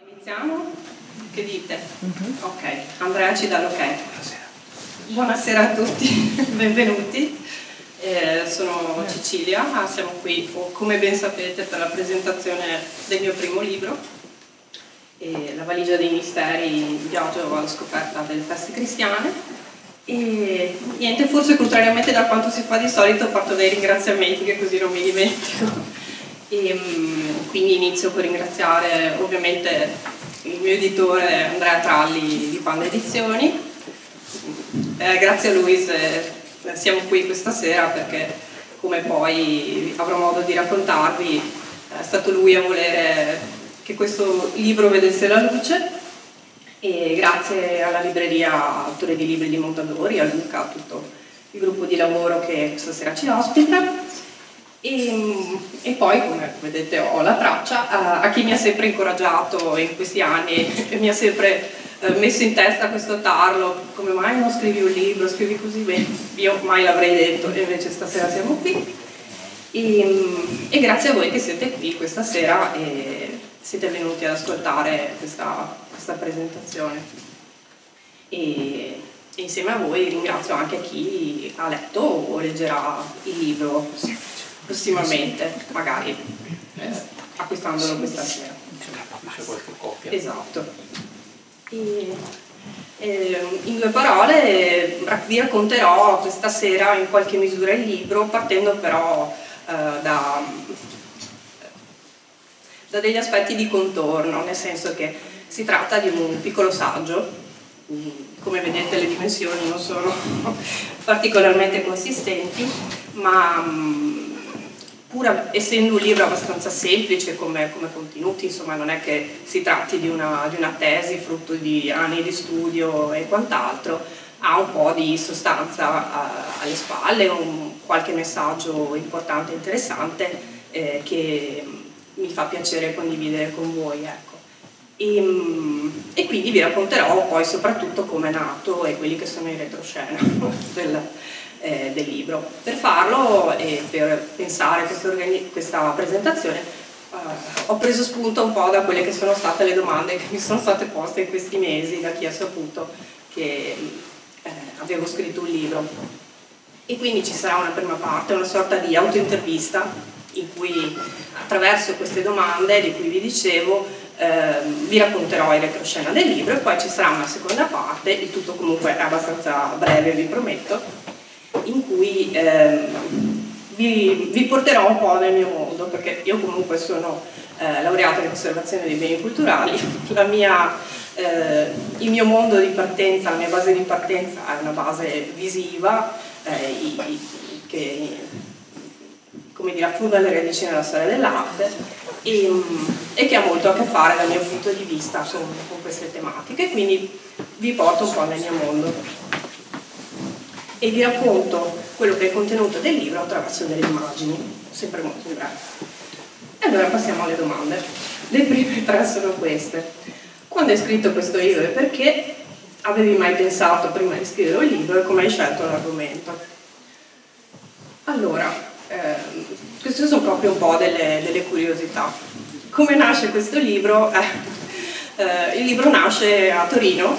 Iniziamo? Che dite? Ok, Andrea ci dà l'ok. Buonasera a tutti, benvenuti. Sono Cecilia, siamo qui, come ben sapete, per la presentazione del mio primo libro, La valigia dei misteri, viaggio alla scoperta delle feste cristiane. E niente, forse contrariamente da quanto si fa di solito, parto dai ringraziamenti, che così non mi dimentico. Quindi inizio per ringraziare ovviamente il mio editore Andrea Tralli di Panda Edizioni. Grazie a lui siamo qui questa sera perché, come poi avrò modo di raccontarvi, è stato lui a volere che questo libro vedesse la luce, e grazie alla libreria Autore di Libri di Mondadori, a Luca, a tutto il gruppo di lavoro che questa sera ci ospita. E poi, come vedete, ho la traccia a chi mi ha sempre incoraggiato in questi anni e mi ha sempre messo in testa questo tarlo: come mai non scrivi un libro, scrivi così bene. Io mai l'avrei detto, e invece stasera siamo qui. E grazie a voi che siete qui questa sera e siete venuti ad ascoltare questa presentazione. E insieme a voi ringrazio anche chi ha letto o leggerà il libro prossimamente, magari acquistandolo questa sera. C'è qualche copia. Esatto. In due parole vi racconterò questa sera in qualche misura il libro, partendo però da degli aspetti di contorno, nel senso che si tratta di un piccolo saggio. Come vedete le dimensioni non sono particolarmente consistenti, ma pur essendo un libro abbastanza semplice come contenuti, insomma, non è che si tratti di una tesi frutto di anni di studio e quant'altro, ha un po' di sostanza alle spalle, qualche messaggio importante e interessante che mi fa piacere condividere con voi, ecco. E quindi vi racconterò poi soprattutto come è nato e quelli che sono i retroscena del libro. Per farlo e per pensare questa presentazione ho preso spunto un po' da quelle che sono state le domande che mi sono state poste in questi mesi da chi ha saputo che avevo scritto un libro. E quindi ci sarà una prima parte, una sorta di autointervista in cui, attraverso queste domande di cui vi dicevo, vi racconterò il retroscena del libro, e poi ci sarà una seconda parte, il tutto comunque è abbastanza breve, vi prometto, in cui vi porterò un po' nel mio mondo, perché io comunque sono laureata in conservazione dei beni culturali. Il mio mondo di partenza, la mia base di partenza è una base visiva che, come dire, affonda le radici nella storia dell'arte e che ha molto a che fare dal mio punto di vista con queste tematiche, quindi vi porto un po' nel mio mondo e vi racconto quello che è il contenuto del libro attraverso delle immagini, sempre molto in breve. E allora passiamo alle domande. Le prime tre sono queste: quando hai scritto questo libro e perché? Avevi mai pensato prima di scrivere un libro e come hai scelto l'argomento? Allora, queste sono proprio un po' delle curiosità. Come nasce questo libro? Il libro nasce a Torino,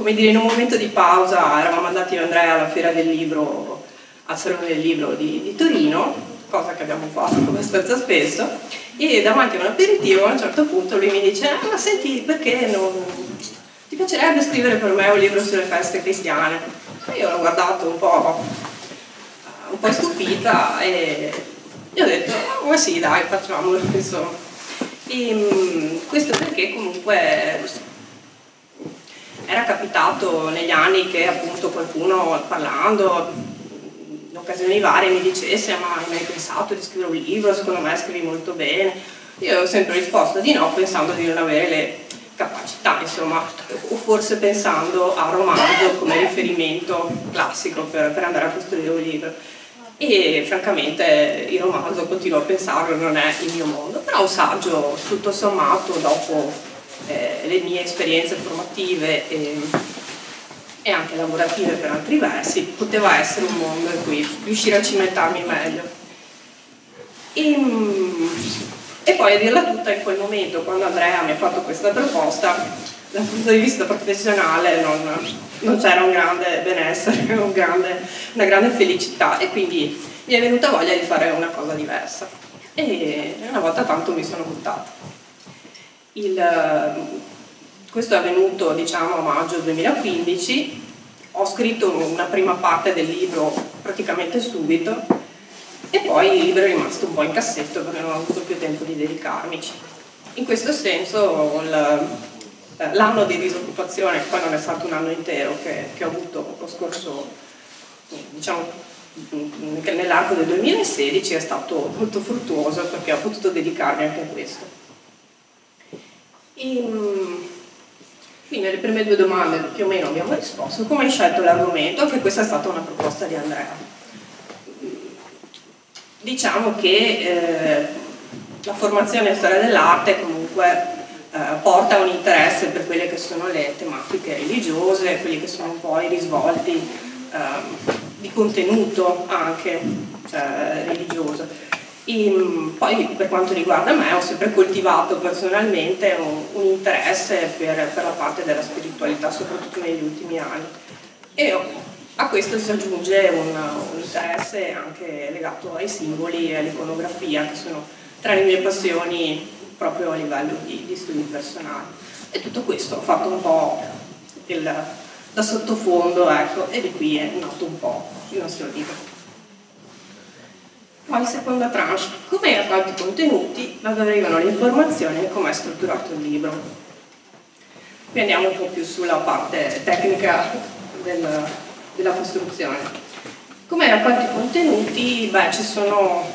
in un momento di pausa. Eravamo andati io e Andrea alla fiera del libro, al Salone del Libro di Torino, cosa che abbiamo fatto abbastanza spesso, e davanti a un aperitivo a un certo punto lui mi dice: ma senti, perché non ti piacerebbe scrivere per me un libro sulle feste cristiane? E io l'ho guardato un po' stupita e gli ho detto: ma sì, dai, facciamolo, insomma. Questo perché comunque era capitato negli anni che appunto qualcuno, parlando in occasioni varie, mi dicesse: ma hai mai pensato di scrivere un libro? Secondo me scrivi molto bene. Io ho sempre risposto di no, pensando di non avere le capacità, insomma, o forse pensando a romanzo come riferimento classico per andare a costruire un libro. E francamente il romanzo, continuo a pensarlo, non è il mio mondo, però un saggio tutto sommato, dopo le mie esperienze formative e anche lavorative per altri versi, poteva essere un mondo in cui riuscire a cimentarmi meglio. E poi a dirla tutta, in quel momento, quando Andrea mi ha fatto questa proposta, dal punto di vista professionale non c'era un grande benessere, una grande felicità, e quindi mi è venuta voglia di fare una cosa diversa. E una volta tanto mi sono buttata. Questo è avvenuto, diciamo, a maggio 2015. Ho scritto una prima parte del libro praticamente subito, e poi il libro è rimasto un po' in cassetto perché non ho avuto più tempo di dedicarmici. In questo senso l'anno di disoccupazione, poi non è stato un anno intero che ho avuto lo scorso, diciamo, nell'arco del 2016, è stato molto fruttuoso perché ho potuto dedicarmi anche a questo. Quindi nelle prime due domande più o meno abbiamo risposto. Come hai scelto l'argomento? Che questa è stata una proposta di Andrea. Diciamo che la formazione in storia dell'arte comunque porta un interesse per quelle che sono le tematiche religiose, quelli che sono poi i risvolti di contenuto anche religioso. Poi per quanto riguarda me ho sempre coltivato personalmente un interesse per la parte della spiritualità, soprattutto negli ultimi anni, e a questo si aggiunge un interesse anche legato ai simboli e all'iconografia, che sono tra le mie passioni proprio a livello di studi personali, e tutto questo ho fatto un po' da sottofondo, ecco, e di qui è nato un po' il nostro libro. Poi seconda tranche, come raccolti i contenuti, da dove arrivano le informazioni e come è strutturato il libro. Qui andiamo un po' più sulla parte tecnica della costruzione. Come raccolti i contenuti? Beh, ci sono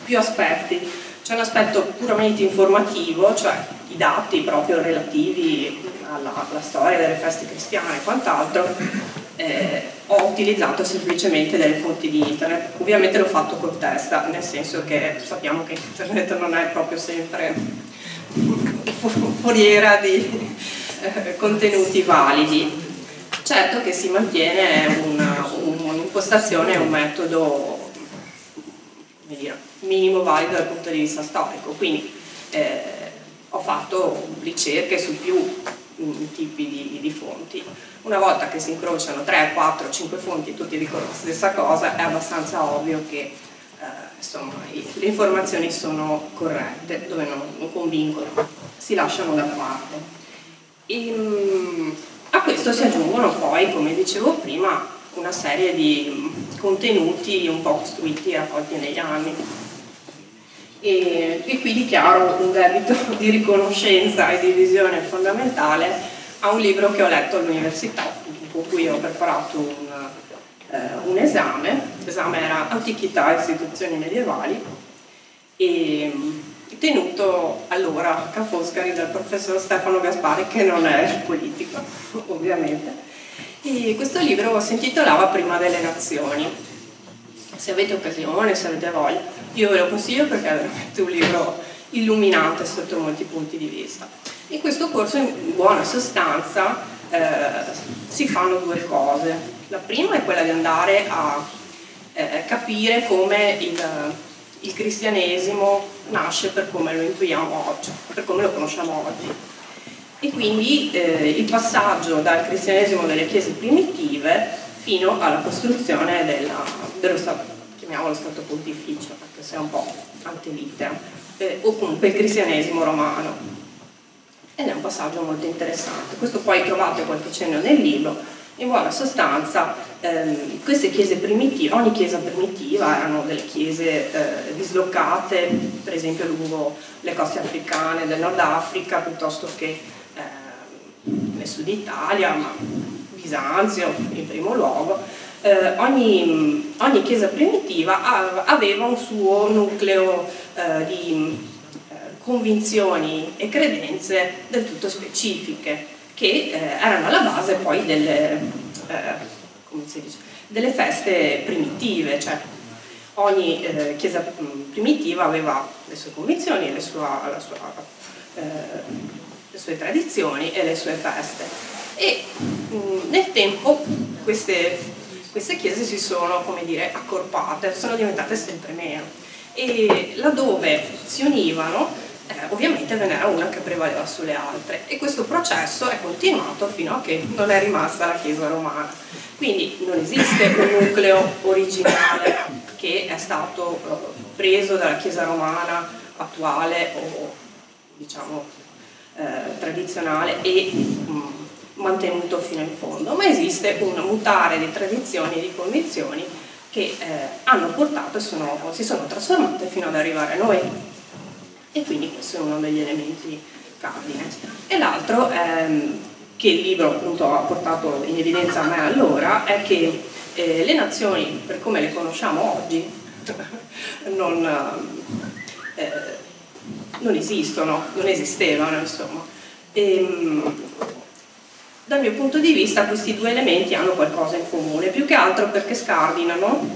più aspetti. C'è un aspetto puramente informativo, cioè i dati proprio relativi alla storia delle feste cristiane e quant'altro. Ho utilizzato semplicemente delle fonti di internet. Ovviamente l'ho fatto col testa, nel senso che sappiamo che internet non è proprio sempre foriera di contenuti validi. Certo che si mantiene un'impostazione e un metodo, come dire, minimo valido dal punto di vista storico, quindi ho fatto ricerche su più tipi di fonti. Una volta che si incrociano 3, 4, 5 fonti e tutti dicono la stessa cosa, è abbastanza ovvio che insomma, le informazioni sono corrette, dove non convincono, si lasciano da parte. A questo si aggiungono poi, come dicevo prima, una serie di contenuti un po' costruiti e raccolti negli anni. E qui dichiaro un debito di riconoscenza e di visione fondamentale a un libro che ho letto all'università, con cui ho preparato un esame. L'esame era Antichità e istituzioni medievali, e tenuto allora a Ca' Foscari dal professor Stefano Gaspari, che non è politico, ovviamente. E questo libro si intitolava Prima delle Nazioni. Se avete occasione, se avete voglia, io ve lo consiglio perché è veramente un libro illuminante sotto molti punti di vista. In questo corso, in buona sostanza, si fanno due cose. La prima è quella di andare a capire come il cristianesimo nasce per come lo intuiamo oggi, per come lo conosciamo oggi. E quindi il passaggio dal cristianesimo delle chiese primitive fino alla costruzione dello Stato, chiamiamolo Stato Pontificio, perché se è un po' antelitteram, o comunque il cristianesimo romano. Ed è un passaggio molto interessante. Questo poi trovate qualche cenno nel libro. In buona sostanza, queste chiese primitive, ogni chiesa primitiva erano delle chiese dislocate, per esempio lungo le coste africane del Nord Africa, piuttosto che nel Sud Italia, ma Bisanzio in primo luogo. Ogni chiesa primitiva aveva un suo nucleo di convinzioni e credenze del tutto specifiche, che erano alla base poi delle feste primitive, cioè ogni chiesa primitiva aveva le sue convinzioni, le sue tradizioni e le sue feste, e nel tempo queste chiese si sono, come dire, accorpate, sono diventate sempre meno. e laddove si univano ovviamente ve n'era una che prevaleva sulle altre, e questo processo è continuato fino a che non è rimasta la Chiesa romana. Quindi non esiste un nucleo originale che è stato preso dalla Chiesa romana attuale o diciamo tradizionale e mantenuto fino in fondo, ma esiste un mutare di tradizioni e di convinzioni che hanno portato e si sono trasformate fino ad arrivare a noi, e quindi questo è uno degli elementi cardine. E l'altro che il libro appunto ha portato in evidenza a me allora è che le nazioni, per come le conosciamo oggi, non esistono, non esistevano, insomma. Dal mio punto di vista questi due elementi hanno qualcosa in comune, più che altro perché scardinano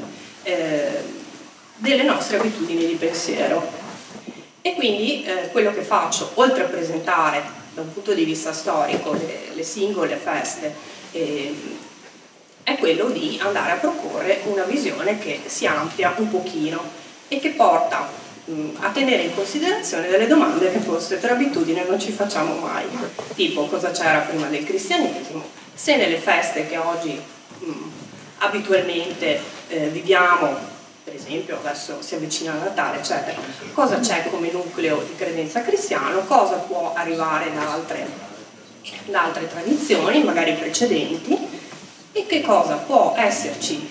delle nostre abitudini di pensiero. E quindi quello che faccio, oltre a presentare da un punto di vista storico le singole feste, è quello di andare a proporre una visione che si amplia un pochino e che porta a tenere in considerazione delle domande che forse per abitudine non ci facciamo mai, tipo cosa c'era prima del cristianesimo, se nelle feste che oggi abitualmente viviamo, per esempio adesso si avvicina a Natale, eccetera, cosa c'è come nucleo di credenza cristiano, cosa può arrivare da altre tradizioni, magari precedenti, e che cosa può esserci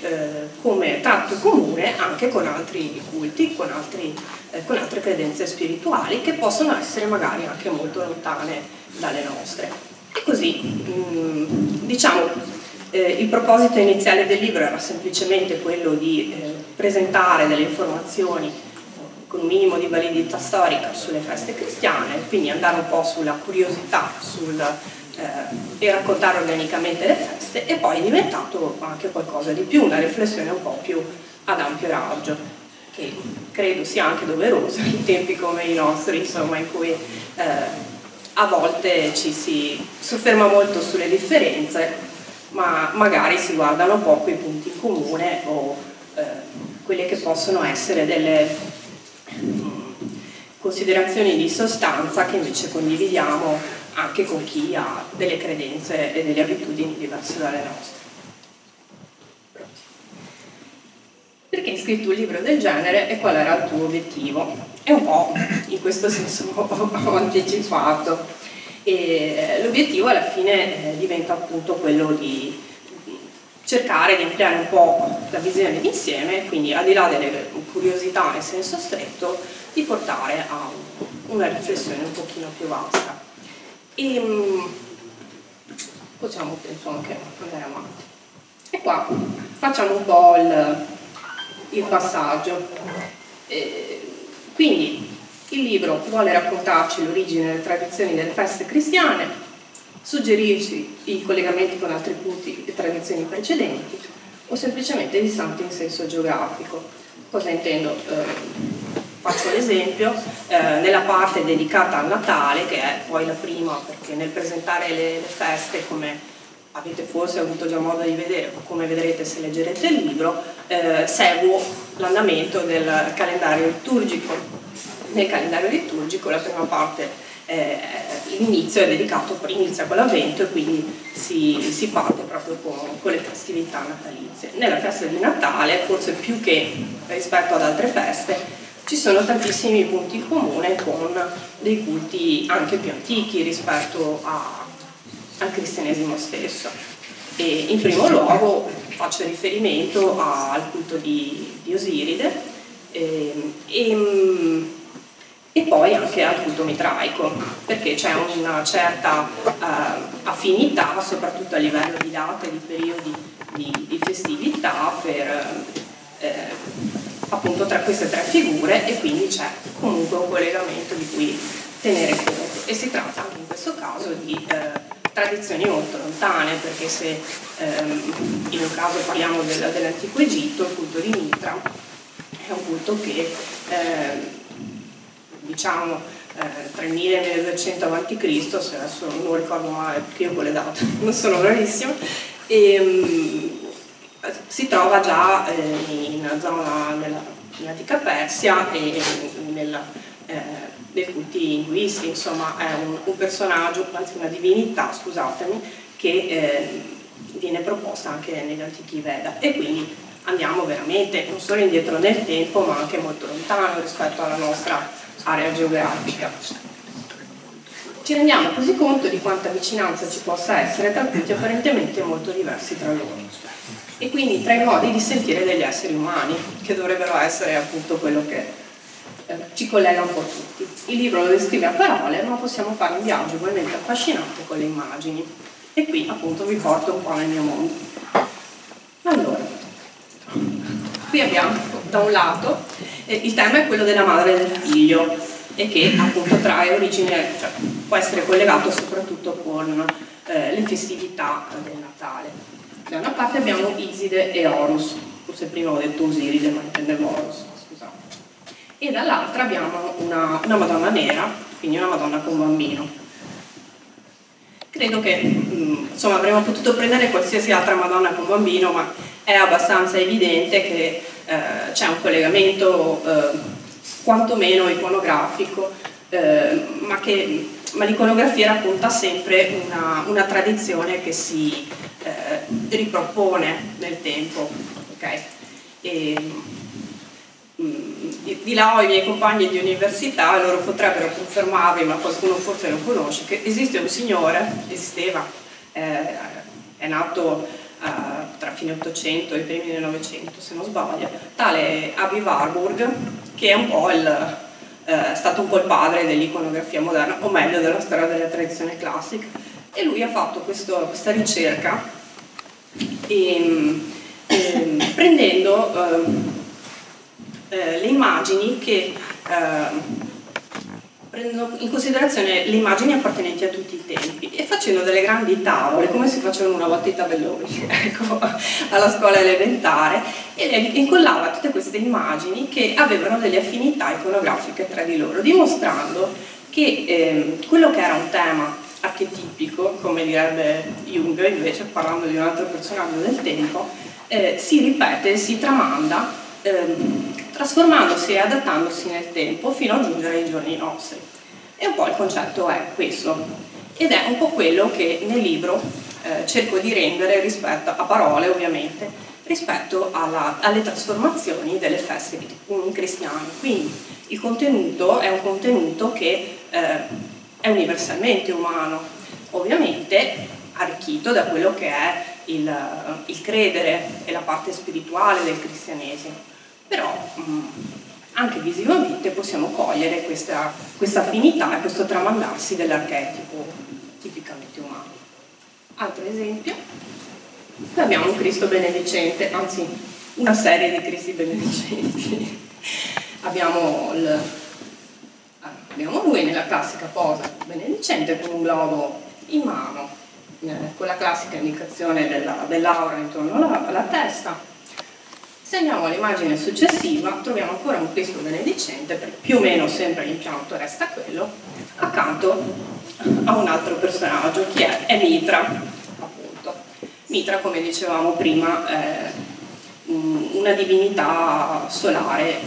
come tratto comune anche con altri culti, con altre credenze spirituali che possono essere magari anche molto lontane dalle nostre. E così, diciamo, il proposito iniziale del libro era semplicemente quello di presentare delle informazioni con un minimo di validità storica sulle feste cristiane, quindi andare un po' sulla curiosità e raccontare organicamente le feste, e poi è diventato anche qualcosa di più, una riflessione un po' più ad ampio raggio, che credo sia anche doverosa in tempi come i nostri, insomma, in cui a volte ci si sofferma molto sulle differenze, ma magari si guardano poco i punti in comune o quelle che possono essere delle considerazioni di sostanza che invece condividiamo anche con chi ha delle credenze e delle abitudini diverse dalle nostre. Perché hai scritto un libro del genere e qual era il tuo obiettivo? E un po' in questo senso ho anticipato. L'obiettivo alla fine diventa appunto quello di cercare di ampliare un po' la visione d'insieme, quindi al di là delle curiosità in senso stretto, di portare a una riflessione un pochino più vasta. E possiamo penso anche andare avanti. E qua facciamo un po' il passaggio. Quindi il libro vuole raccontarci l'origine e le tradizioni delle feste cristiane, suggerirci i collegamenti con altri punti e tradizioni precedenti, o semplicemente distanti in senso geografico. Cosa intendo? Faccio l'esempio, nella parte dedicata al Natale, che è poi la prima, perché nel presentare le feste, come avete forse avuto già modo di vedere, o come vedrete se leggerete il libro, seguo l'andamento del calendario liturgico. Nel calendario liturgico la prima parte, l'inizio è dedicato, inizia con l'Avvento e quindi si parte proprio con le festività natalizie. Nella festa di Natale, forse più che rispetto ad altre feste, ci sono tantissimi punti in comune con dei culti anche più antichi rispetto al cristianesimo stesso. E in primo luogo faccio riferimento al culto di Osiride e poi anche al culto mitraico, perché c'è una certa affinità, soprattutto a livello di date, di periodi di festività, appunto tra queste tre figure, e quindi c'è comunque un collegamento di cui tenere conto. E si tratta anche in questo caso di tradizioni molto lontane, perché se in un caso parliamo dell'antico Egitto, il culto di Mitra è un culto che diciamo tra il 1000 e il 1200 a.C., se adesso non ricordo male perché io con le date non sono bravissima, si trova già in zona antica Persia e nei culti induisti, insomma è un personaggio, anzi una divinità, scusatemi, che viene proposta anche negli antichi Veda, e quindi andiamo veramente non solo indietro nel tempo ma anche molto lontano rispetto alla nostra area geografica. Ci rendiamo così conto di quanta vicinanza ci possa essere tra culti apparentemente molto diversi tra loro, e quindi tra i modi di sentire degli esseri umani, che dovrebbero essere appunto quello che ci collega un po' tutti. Il libro lo descrive a parole, ma possiamo fare un viaggio ugualmente affascinante con le immagini, e qui appunto vi porto un po' nel mio mondo. Allora, qui abbiamo da un lato il tema è quello della madre e del figlio, e che appunto trae origine, cioè, può essere collegato soprattutto con le festività del Natale. Da una parte abbiamo Iside e Horus, forse prima ho detto Osiride ma intendevo Horus, scusate, e dall'altra abbiamo una Madonna nera, quindi una Madonna con bambino. Credo che insomma avremmo potuto prendere qualsiasi altra Madonna con bambino, ma è abbastanza evidente che c'è un collegamento quantomeno iconografico, ma l'iconografia racconta sempre una tradizione che si ripropone nel tempo, okay? Di là ho i miei compagni di università, loro potrebbero confermarvi, ma qualcuno forse lo conosce, che esiste un signore, esisteva, è nato tra fine 800 e i primi del 900 se non sbaglio, tale Aby Warburg, che è un po' stato un po' il padre dell'iconografia moderna, o meglio della storia della tradizione classica, e lui ha fatto questa ricerca prendendo le immagini che prendono in considerazione le immagini appartenenti a tutti i tempi, e facendo delle grandi tavole, come si facevano una volta i tabelloni, ecco, alla scuola elementare, e lei incollava tutte queste immagini che avevano delle affinità iconografiche tra di loro, dimostrando che quello che era un tema archetipico, come direbbe Jung invece, parlando di un altro personaggio del tempo, si ripete, si tramanda, trasformandosi e adattandosi nel tempo fino a giungere ai giorni nostri. E un po' il concetto è questo, ed è un po' quello che nel libro cerco di rendere, rispetto a parole ovviamente, rispetto alle trasformazioni delle feste cristiane. Quindi il contenuto è un contenuto che è universalmente umano, ovviamente arricchito da quello che è il credere e la parte spirituale del cristianesimo. Però anche visivamente possiamo cogliere questa affinità e questo tramandarsi dell'archetipo tipicamente umano. Altro esempio, qui abbiamo un Cristo benedicente, anzi una serie di Cristi benedicenti. Abbiamo lui nella classica posa benedicente con un globo in mano, con la classica indicazione dell'aura intorno alla testa. Se andiamo all'immagine successiva troviamo ancora un Cristo benedicente, perché più o meno sempre l'impianto resta quello, accanto a un altro personaggio, chi è Mitra, appunto. Mitra, come dicevamo prima, è una divinità solare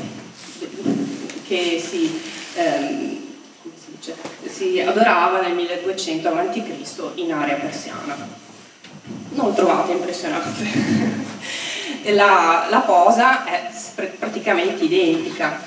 che si adorava nel 1200 a.C. in area persiana. Non trovate impressionante. La posa è praticamente identica.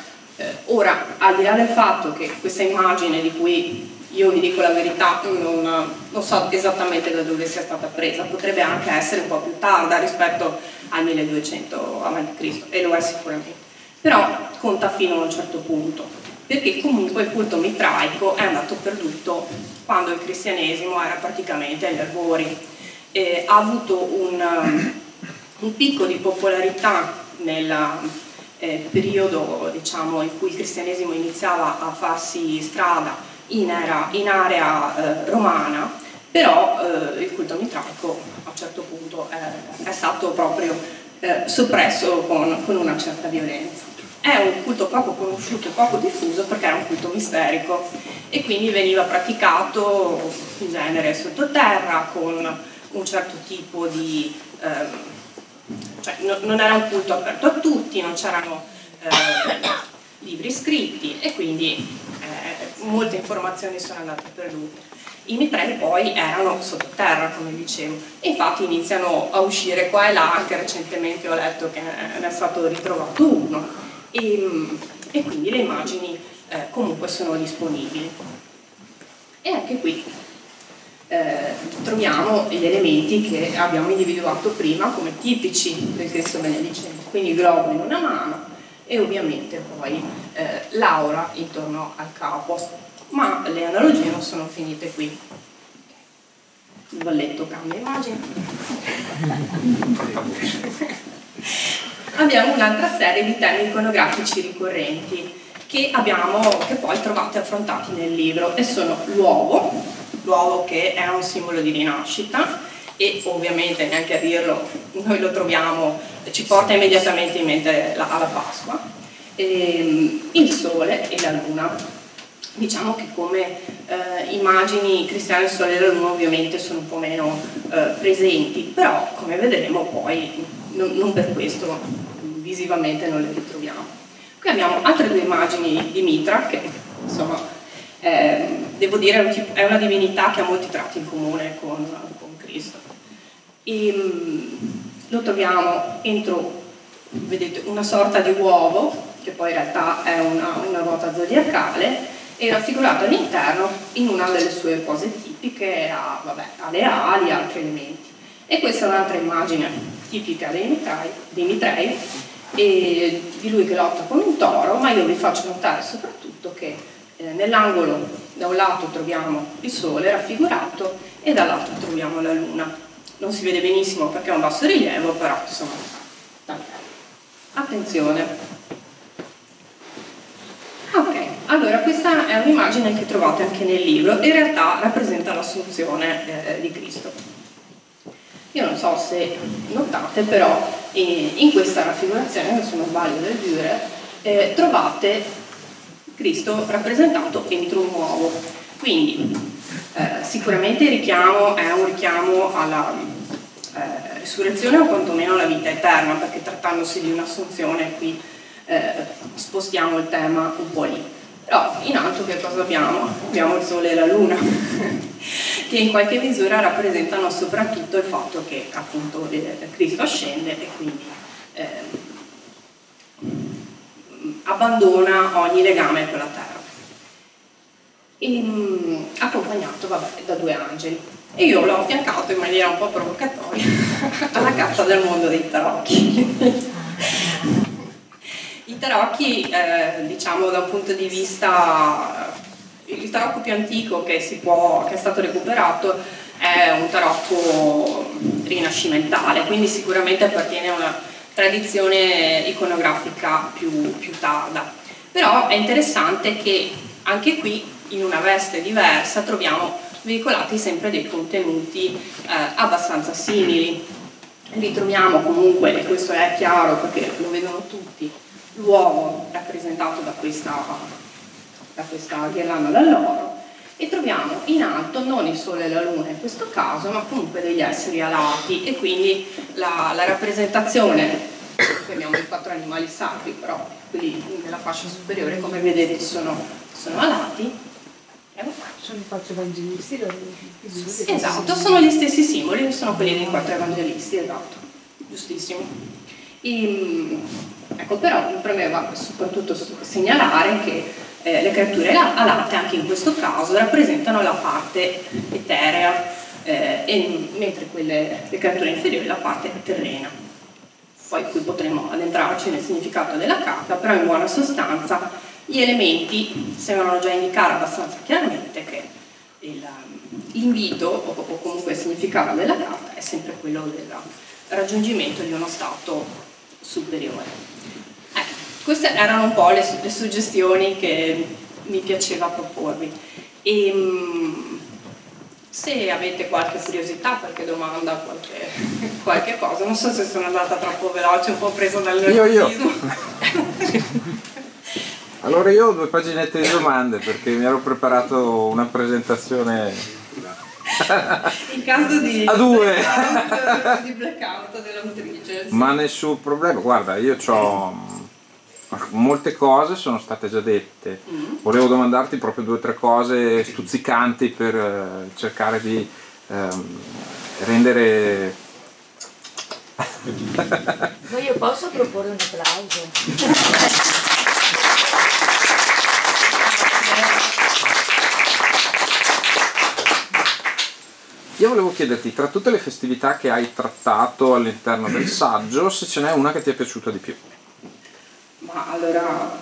Ora, al di là del fatto che questa immagine, di cui io vi dico la verità, non so esattamente da dove sia stata presa, potrebbe anche essere un po' più tarda rispetto al 1200 a.C., e lo è sicuramente, però conta fino a un certo punto, perché comunque il culto mitraico è andato perduto quando il cristianesimo era praticamente agli albori. Ha avuto un picco di popolarità nel periodo, diciamo, in cui il cristianesimo iniziava a farsi strada in area romana, però il culto mitraico a un certo punto è stato proprio soppresso con una certa violenza. È un culto poco conosciuto e poco diffuso perché era un culto misterico, e quindi veniva praticato in genere sottoterra con un certo tipo di... cioè non era un culto aperto a tutti, non c'erano libri scritti e quindi molte informazioni sono andate perdute. I mitrei poi erano sottoterra, come dicevo, e infatti iniziano a uscire qua e là, anche recentemente ho letto che ne è stato ritrovato uno, e quindi le immagini comunque sono disponibili. E anche qui troviamo gli elementi che abbiamo individuato prima come tipici del Cristo benedicente, quindi il globo in una mano e ovviamente poi l'aura intorno al capo. Ma le analogie non sono finite qui. Il balletto cambia immagine. Abbiamo un'altra serie di temi iconografici ricorrenti che poi trovate affrontati nel libro, e sono l'uovo che è un simbolo di rinascita, e ovviamente neanche a dirlo noi lo troviamo, ci porta immediatamente in mente alla Pasqua, il sole e la luna. Diciamo che come immagini cristiane il sole e la luna ovviamente sono un po' meno presenti, però come vedremo poi non per questo visivamente non le ritroviamo. Qui abbiamo altre due immagini di Mitra che insomma devo dire è una divinità che ha molti tratti in comune con Cristo. Lo troviamo entro, vedete, una sorta di uovo che poi in realtà è una ruota zodiacale, e raffigurato all'interno in una delle sue pose tipiche, ha le ali e altri elementi. E questa è un'altra immagine tipica dei mitrei, e di lui che lotta con un toro, ma io vi faccio notare soprattutto che nell'angolo da un lato troviamo il sole raffigurato e dall'altro troviamo la luna. Non si vede benissimo perché è un basso rilievo, però insomma, attenzione. Ok, allora questa è un'immagine che trovate anche nel libro, in realtà rappresenta l'assunzione di Cristo. Io non so se notate, però in questa raffigurazione, se non sbaglio del Dürer, trovate Cristo rappresentato entro un uovo. Quindi sicuramente è un richiamo alla risurrezione o quantomeno alla vita eterna, perché trattandosi di un'assunzione qui spostiamo il tema un po' lì. Però in alto che cosa abbiamo? Abbiamo il sole e la luna che in qualche misura rappresentano soprattutto il fatto che appunto Cristo ascende e quindi abbandona ogni legame con la terra, accompagnato da due angeli. E io l'ho affiancato in maniera un po' provocatoria alla carta del mondo dei tarocchi. I tarocchi, diciamo da un punto di vista, il tarocco più antico che è stato recuperato è un tarocco rinascimentale, quindi sicuramente appartiene a una tradizione iconografica più tarda. Però è interessante che anche qui, in una veste diversa, troviamo veicolati sempre dei contenuti abbastanza simili. Ritroviamo comunque, e questo è chiaro perché lo vedono tutti, l'uovo rappresentato da questa ghirlanda d'alloro, e troviamo in alto non il sole e la luna in questo caso, ma comunque degli esseri alati, e quindi la rappresentazione, qui abbiamo i 4 animali sacri, però quelli nella fascia superiore come vedete sono alati. Sono i 4 evangelisti? Esatto, sono gli stessi simboli, sono quelli dei 4 evangelisti, esatto, giustissimo. Ecco, però mi premeva soprattutto segnalare che le creature alate anche in questo caso rappresentano la parte eterea, mentre le creature inferiori la parte terrena. Poi qui potremo addentrarci nel significato della carta, però in buona sostanza gli elementi sembrano già indicare abbastanza chiaramente che l'invito o comunque il significato della carta è sempre quello del raggiungimento di uno stato superiore. Queste erano un po' le suggestioni che mi piaceva proporvi. Se avete qualche curiosità, qualche domanda, qualche cosa, non so se sono andata troppo veloce, un po' presa dal nervosismo. Allora io ho 2 paginette di domande perché mi ero preparato una presentazione in caso di a 2 di blackout dell'autrice. ma nessun problema. Guarda, io ho molte cose sono state già dette. Volevo domandarti proprio 2 o 3 cose stuzzicanti per cercare di rendere... Ma io posso proporre un applauso? Io volevo chiederti, tra tutte le festività che hai trattato all'interno del saggio, se ce n'è una che ti è piaciuta di più. Ma allora,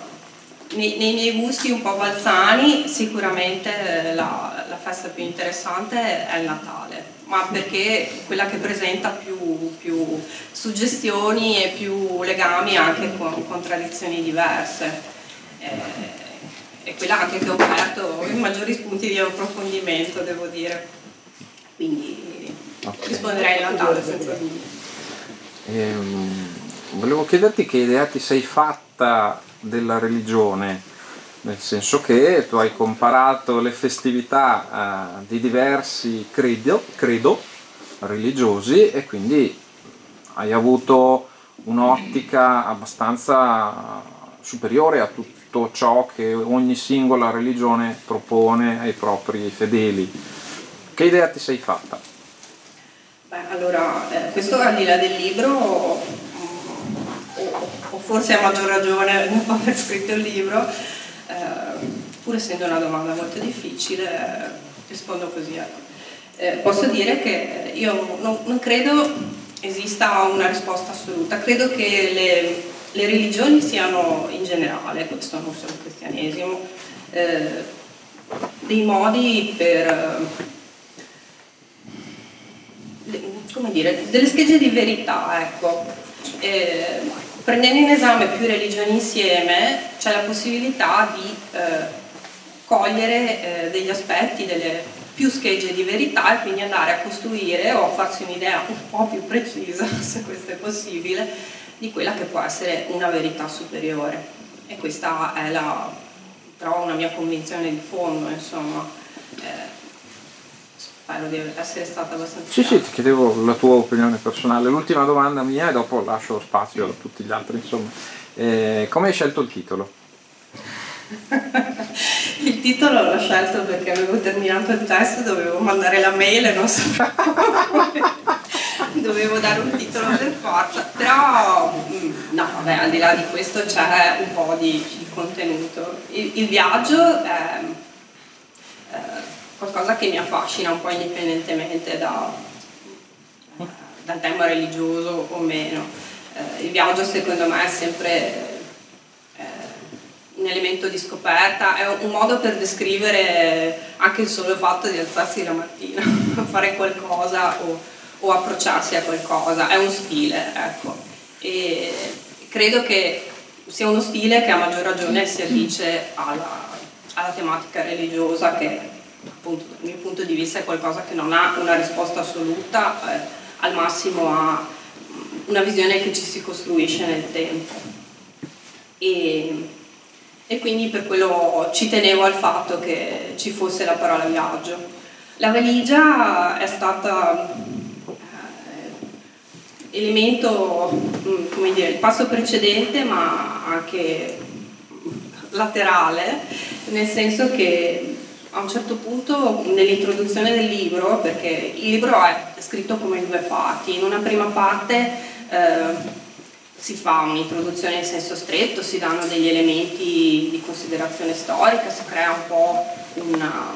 nei miei gusti un po' balzani, sicuramente la festa più interessante è il Natale, ma perché è quella che presenta più suggestioni e più legami anche con tradizioni diverse. È quella anche che ho offerto i maggiori spunti di approfondimento, devo dire. Quindi risponderei al Natale senza dubbio. Volevo chiederti che idea ti sei fatta della religione, nel senso che tu hai comparato le festività di diversi credo religiosi e quindi hai avuto un'ottica abbastanza superiore a tutto ciò che ogni singola religione propone ai propri fedeli. Che idea ti sei fatta? Beh, allora, questo al di là del libro, o forse a maggior ragione dopo aver scritto il libro, pur essendo una domanda molto difficile, rispondo così. Posso dire che io non credo esista una risposta assoluta, credo che le religioni siano in generale, questo non solo il cristianesimo, dei modi per... come dire, delle schegge di verità, ecco. Prendendo in esame più religioni insieme c'è la possibilità di cogliere degli aspetti, delle più schegge di verità e quindi andare a costruire o a farsi un'idea un po' più precisa, se questo è possibile, di quella che può essere una verità superiore. E questa è però una mia convinzione di fondo, insomma. Spero di essere stata abbastanza Sì, ti chiedevo la tua opinione personale. L'ultima domanda mia e dopo lascio spazio a tutti gli altri, insomma. Come hai scelto il titolo? Il titolo l'ho scelto perché avevo terminato il testo, dovevo mandare la mail e non sapevo come. Dovevo dare un titolo per forza, però no, vabbè, al di là di questo c'è un po' di contenuto. Il viaggio è qualcosa che mi affascina un po' indipendentemente dal tema religioso o meno. Il viaggio secondo me è sempre un elemento di scoperta, è un modo per descrivere anche il solo fatto di alzarsi la mattina, fare qualcosa o approcciarsi a qualcosa, è un stile, ecco. E credo che sia uno stile che a maggior ragione si addice alla tematica religiosa, che appunto dal mio punto di vista è qualcosa che non ha una risposta assoluta, al massimo ha una visione che ci si costruisce nel tempo. E quindi per quello ci tenevo al fatto che ci fosse la parola viaggio. La valigia è stata elemento, come dire, il passo precedente ma anche laterale, nel senso che a un certo punto nell'introduzione del libro, perché il libro è scritto come in 2 parti, in una prima parte si fa un'introduzione in senso stretto, si danno degli elementi di considerazione storica, si crea un po'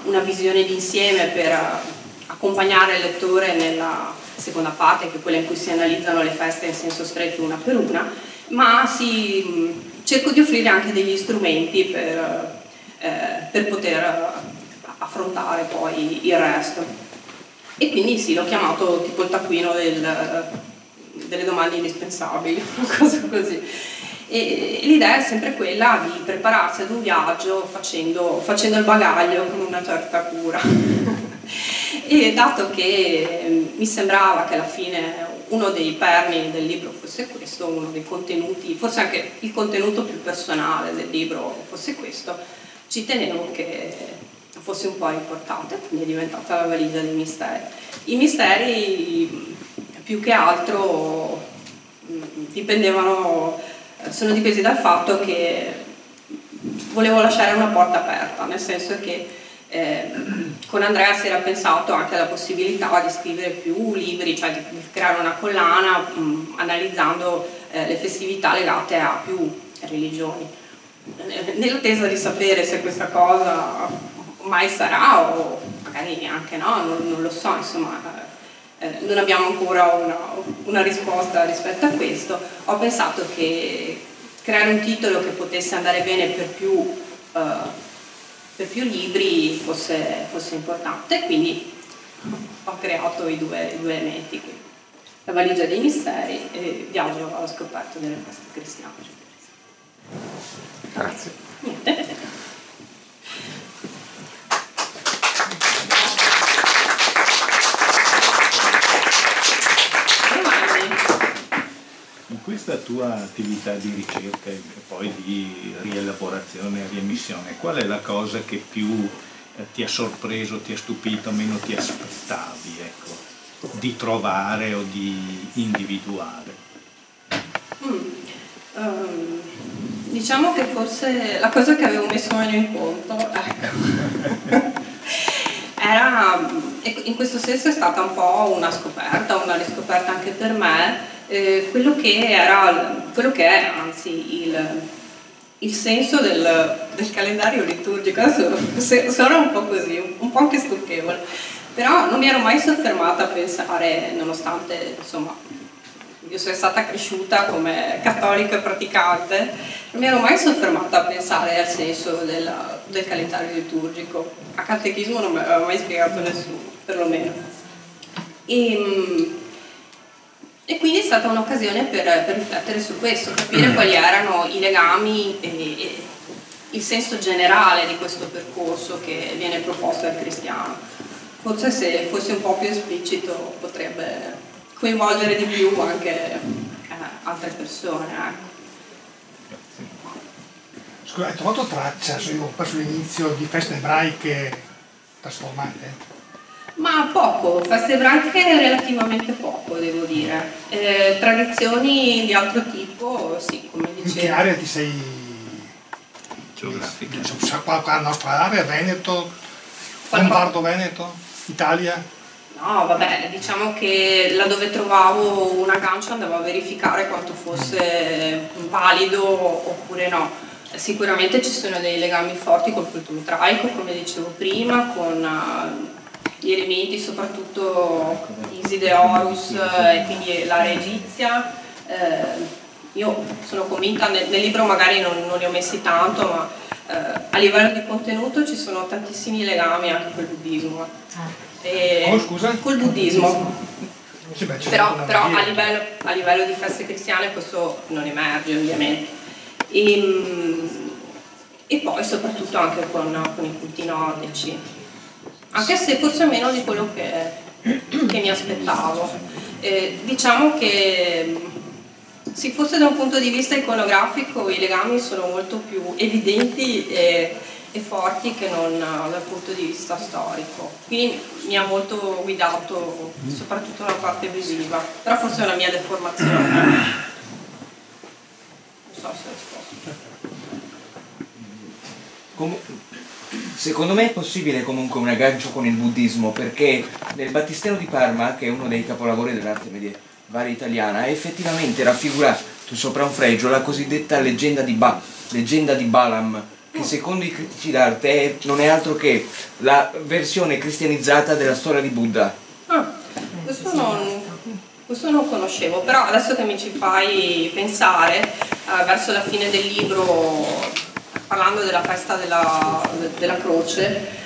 una visione d'insieme per accompagnare il lettore nella seconda parte, che è quella in cui si analizzano le feste in senso stretto una per una, ma cerco di offrire anche degli strumenti per poter affrontare poi il resto. E quindi sì, l'ho chiamato tipo il taccuino delle domande indispensabili, una cosa così. E l'idea è sempre quella di prepararsi ad un viaggio facendo il bagaglio con una certa cura. E dato che mi sembrava che alla fine uno dei perni del libro fosse questo, uno dei contenuti, forse anche il contenuto più personale del libro fosse questo, ci tenevo che fosse un po' riportato, quindi è diventata la valigia dei misteri. I misteri più che altro dipendevano sono dipesi dal fatto che volevo lasciare una porta aperta, nel senso che con Andrea si era pensato anche alla possibilità di scrivere più libri, cioè di creare una collana analizzando le festività legate a più religioni, nell'attesa di sapere se questa cosa mai sarà o magari anche no, non lo so, insomma non abbiamo ancora una risposta rispetto a questo. Ho pensato che creare un titolo che potesse andare bene per più libri fosse importante, quindi ho creato i due elementi qui. La valigia dei misteri e il viaggio alla scoperta delle feste cristiane. Grazie. Niente. In questa tua attività di ricerca e poi di rielaborazione e riemissione, qual è la cosa che più ti ha sorpreso, ti ha stupito, meno ti aspettavi, ecco, di trovare o di individuare? Diciamo che forse la cosa che avevo messo meglio in conto, ecco, era, in questo senso è stata un po' una scoperta, una riscoperta anche per me, quello che è anzi il senso del calendario liturgico. Adesso suona un po' così, un po' anche stucchevole, però non mi ero mai soffermata a pensare, nonostante insomma io sono stata cresciuta come cattolica praticante, non mi ero mai soffermata a pensare al senso del calendario liturgico. A catechismo non me l'aveva mai spiegato nessuno, perlomeno. E quindi è stata un'occasione per riflettere su questo, capire quali erano i legami e il senso generale di questo percorso che viene proposto al cristiano. Forse se fosse un po' più esplicito potrebbe coinvolgere di più anche altre persone. Scusa, hai trovato traccia, io ho perso l'inizio, di feste ebraiche trasformate? Ma poco, feste ebraiche relativamente poco, devo dire. Tradizioni di altro tipo, sì, come dicevo. In che area ti sei Geografica. Qua la nostra area, Veneto, Lombardo-Veneto, Italia? No, vabbè, diciamo che là dove trovavo un aggancio andavo a verificare quanto fosse valido oppure no. Sicuramente ci sono dei legami forti col culto ebraico, come dicevo prima, con gli elementi soprattutto Iside, Horus e quindi l'area egizia. Io sono convinta, nel libro magari non ne ho messi tanto, ma a livello di contenuto ci sono tantissimi legami anche col buddismo. Scusa? Col buddismo. Sì, beh, però a livello di feste cristiane questo non emerge ovviamente. E poi soprattutto anche con i culti nordici, anche se forse meno di quello che mi aspettavo. Diciamo che sì, forse da un punto di vista iconografico i legami sono molto più evidenti e forti che non dal punto di vista storico, quindi mi ha molto guidato soprattutto la parte visiva, però forse è una mia deformazione. Non so se ho risposto. Secondo me è possibile comunque un aggancio con il buddismo, perché nel Battistero di Parma, che è uno dei capolavori dell'arte medievale italiana, effettivamente raffigura sopra un fregio la cosiddetta leggenda di Balaam, che secondo i critici d'arte non è altro che la versione cristianizzata della storia di Buddha. Questo non conoscevo, però adesso che mi ci fai pensare, verso la fine del libro, parlando della festa della croce,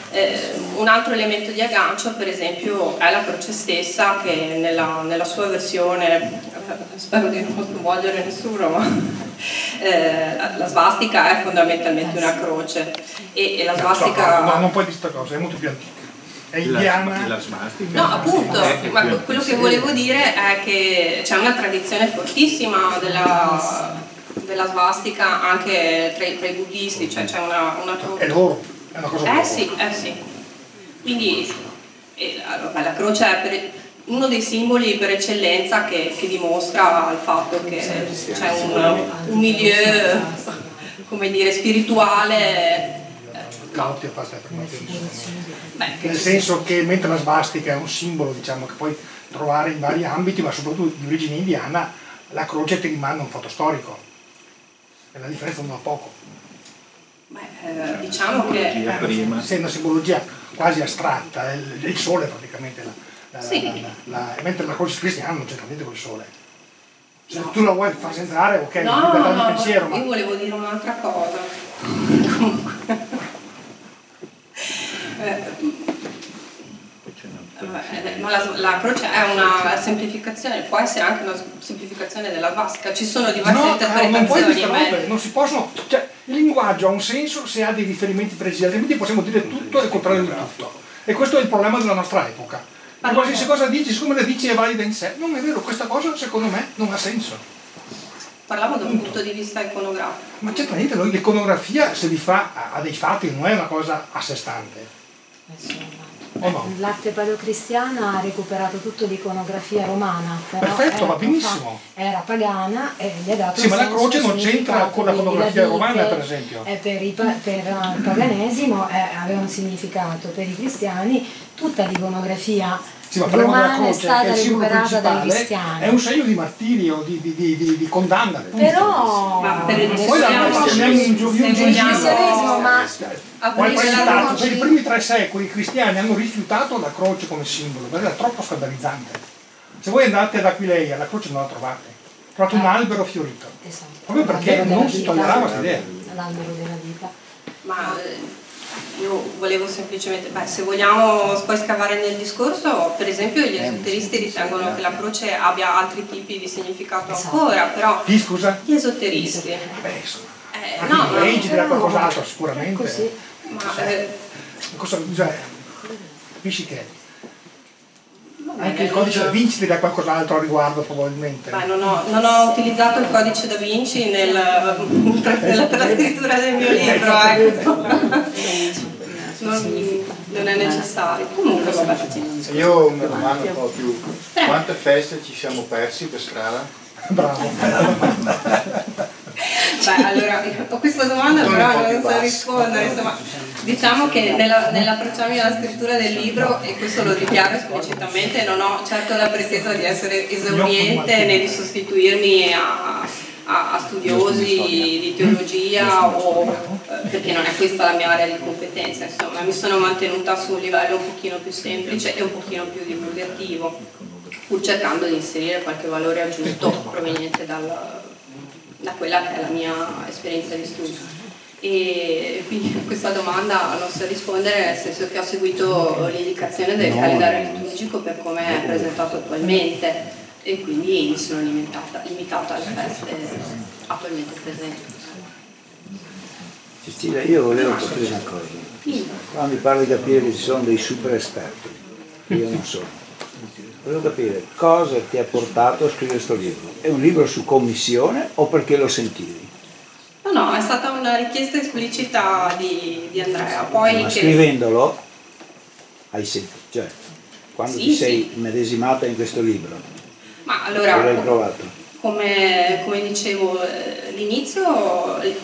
un altro elemento di aggancio per esempio è la croce stessa, che nella sua versione, spero di non sconvolgere nessuno, ma la svastica è fondamentalmente una croce e la svastica... No, non puoi dire questa cosa, è molto più antica. È indiana. La svastica. No, appunto, ma quello che volevo dire è che c'è una tradizione fortissima della svastica anche tra i buddisti, cioè c'è una È loro, è una cosa loro. sì. Quindi la croce è uno dei simboli per eccellenza che dimostra il fatto che c'è un milieu, come dire, spirituale. Cauti ha fatto nel senso che mentre la svastica è un simbolo, diciamo, che puoi trovare in vari ambiti, ma soprattutto di origine indiana, la croce ti rimanda un fatto storico, e la differenza non va poco. Diciamo che è una simbologia quasi astratta, è il sole praticamente, mentre la croce cristiana non c'entra niente col sole. Se tu la vuoi far entrare, ok, libertà di pensiero, ma io volevo dire un'altra cosa. Ma la croce è una semplificazione, può essere anche una semplificazione della svastica, ci sono diverse interpretazioni. Non si possono, cioè, il linguaggio ha un senso se ha dei riferimenti precisi, altrimenti possiamo dire tutto e il contrario di tutto. E questo è il problema della nostra epoca. Qualsiasi cosa dici, siccome la dici è valida in sé, non è vero, questa cosa secondo me non ha senso. Parlavo da un punto di vista iconografico. Ma certamente l'iconografia se li fa a dei fatti, non è una cosa a sé stante. O no? L'arte paleocristiana ha recuperato tutto l'iconografia romana, però perfetto, va benissimo. Era pagana e gli ha dato ma la croce non c'entra con la iconografia romana, per esempio. Per il paganesimo aveva un significato, per i cristiani tutta l'iconografia romana è stata recuperata dai cristiani. È un segno di martirio, di condanna. Però per il cristianesimo, per i primi 3 secoli i cristiani hanno rifiutato la croce come simbolo, perché era troppo scandalizzante. Se voi andate ad Aquileia, la croce non la trovate, trovate un albero fiorito, proprio perché non si tollerava questa idea. L'albero della vita. Ma io volevo semplicemente, se vogliamo poi scavare nel discorso, per esempio gli esoteristi ritengono che la croce abbia altri tipi di significato ancora, però chi, scusa? Gli esoteristi. No, leggi dirà qualcos'altro sicuramente. Ma capisci che anche il codice da Vinci ti dà qualcos'altro a riguardo probabilmente. Non ho utilizzato il codice da Vinci per la scrittura del mio libro, ecco. Non è necessario. Comunque vabbè. Io ho una domanda un po' più. Quante feste ci siamo persi per strada? Bravo. Allora, ho questa domanda però non so rispondere, insomma, diciamo che nell'approcciarmi alla scrittura del libro, e questo lo dichiaro esplicitamente, non ho certo la pretesa di essere esauriente né di sostituirmi a studiosi di teologia, perché non è questa la mia area di competenza, insomma, mi sono mantenuta su un livello un pochino più semplice e un pochino più divulgativo, pur cercando di inserire qualche valore aggiunto proveniente da quella che è la mia esperienza di studio. E quindi a questa domanda non so rispondere, nel senso che ho seguito l'indicazione del calendario liturgico per come è presentato attualmente e quindi mi sono limitata alle feste attualmente presenti. Cecilia, io volevo capire una cosa. Quando mi parli di capire che ci sono dei super esperti, io non so. Volevo capire cosa ti ha portato a scrivere questo libro. È un libro su commissione o perché lo sentivi? No, è stata una richiesta esplicita di Andrea. Poi ma scrivendolo hai sentito, cioè quando ti sei immedesimata in questo libro, ma allora, l'hai trovato? Come dicevo all'inizio,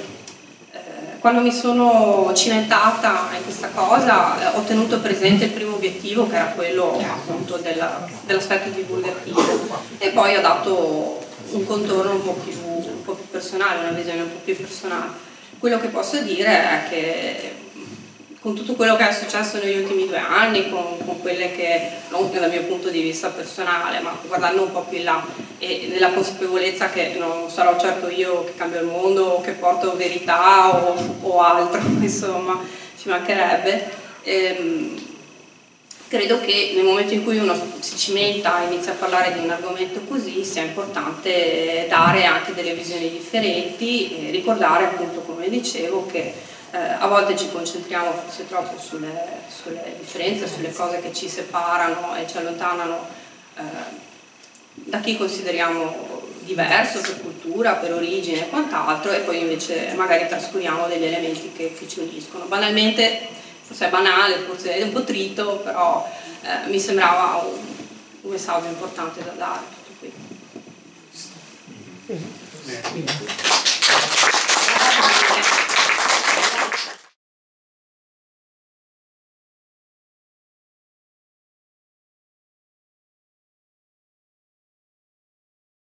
quando mi sono cimentata in questa cosa ho tenuto presente il primo obiettivo, che era quello appunto dell'aspetto divulgativo, e poi ho dato un contorno un po' più personale, una visione un po' più personale. Quello che posso dire è che con tutto quello che è successo negli ultimi 2 anni, con quelle che, non dal mio punto di vista personale, ma guardando un po' più in là, e nella consapevolezza che non sarò certo io che cambio il mondo o che porto verità o altro, insomma, ci mancherebbe. Credo che nel momento in cui uno si cimenta e inizia a parlare di un argomento così sia importante dare anche delle visioni differenti e ricordare, appunto, come dicevo, che a volte ci concentriamo forse troppo sulle differenze, sulle cose che ci separano e ci allontanano da chi consideriamo diverso per cultura, per origine e quant'altro, e poi invece magari trascuriamo degli elementi che ci uniscono. Banalmente, forse è banale, forse è un po' trito, però mi sembrava un messaggio importante da dare, tutto qui.